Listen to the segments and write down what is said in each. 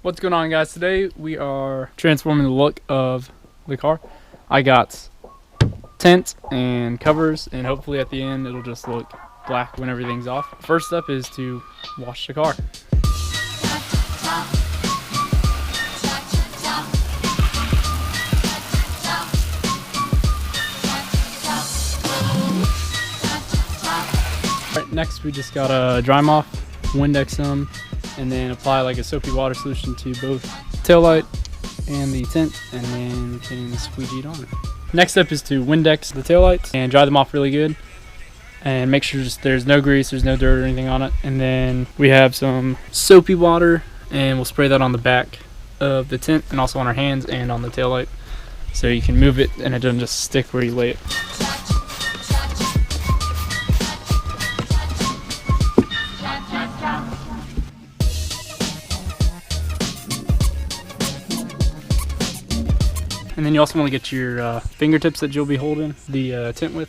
What's going on, guys? Today we are transforming the look of the car. I got tint and covers, and hopefully at the end it'll just look black when everything's off. First step is to wash the car. Alright, next we just gotta dry them off, Windex them, and then apply like a soapy water solution to both tail light and the tint, and then we can squeegee it on. Next step is to Windex the tail lights and dry them off really good, and make sure there's no grease, there's no dirt or anything on it. And then we have some soapy water, and we'll spray that on the back of the tint and also on our hands and on the tail light, so you can move it and it doesn't just stick where you lay it. And then you also want to get your fingertips that you'll be holding the tint with.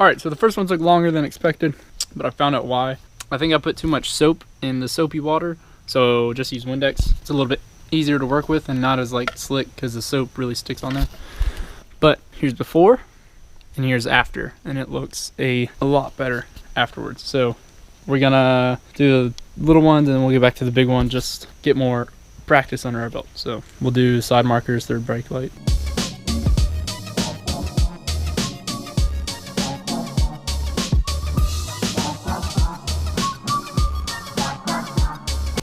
Alright, so the first one took longer than expected, but I found out why. I think I put too much soap in the soapy water, so just use Windex. It's a little bit easier to work with and not as like slick because the soap really sticks on there. But here's before and here's after, and it looks a lot better afterwards. So we're gonna do the little ones and then we'll get back to the big one, just get more practice under our belt. So we'll do side markers, third brake light.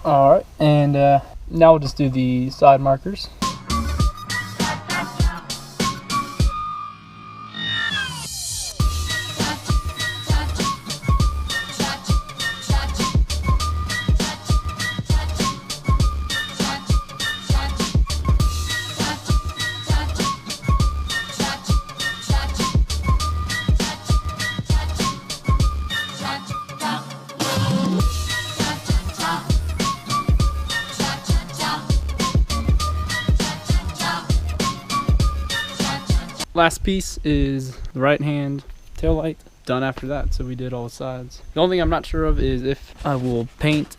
Alright, and now we'll just do the side markers. Last piece is the right hand tail light. Done after that, so we did all the sides. The only thing I'm not sure of is if I will paint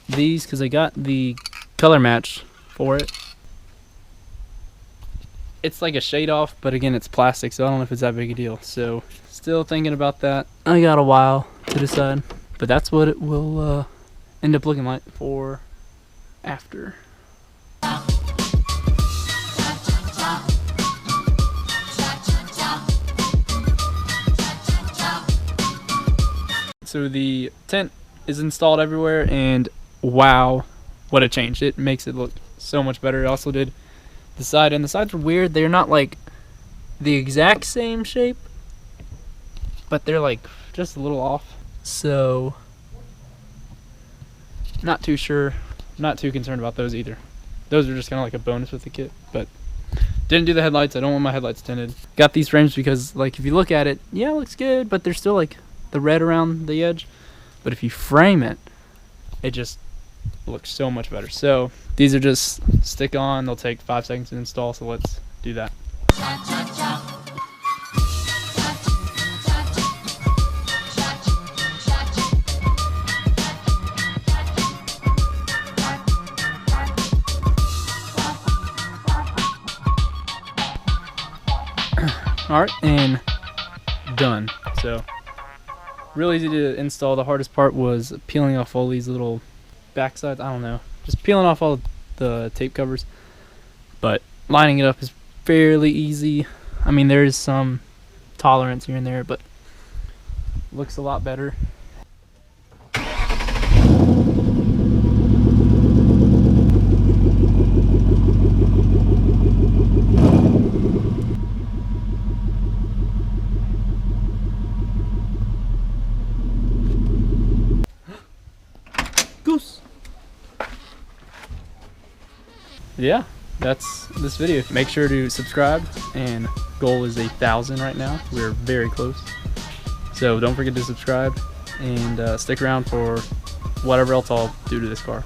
these, because I got the color match for it. It's like a shade off, but again, it's plastic, so I don't know if it's that big a deal. So still thinking about that. I got a while to decide, but that's what it will end up looking like for after. So the tint is installed everywhere, and wow, what a change. It makes it look so much better. It also did the side, and the sides are weird. They're not like the exact same shape, but they're like just a little off. So not too sure, not too concerned about those either. Those are just kind of like a bonus with the kit, but didn't do the headlights. I don't want my headlights tinted. Got these frames because, like, if you look at it, yeah, it looks good, but there's still like the red around the edge. But if you frame it, it just looks so much better. So these are just stick on. They'll take 5 seconds to install, so let's do that. Alright, and done. So really easy to install. The hardest part was peeling off all these little backsides. I don't know, just peeling off all the tape covers, but lining it up is fairly easy. I mean, there is some tolerance here and there, but looks a lot better. Goose. Yeah, that's this video. Make sure to subscribe, and goal is 1,000 right now. We're very close, so don't forget to subscribe and stick around for whatever else I'll do to this car.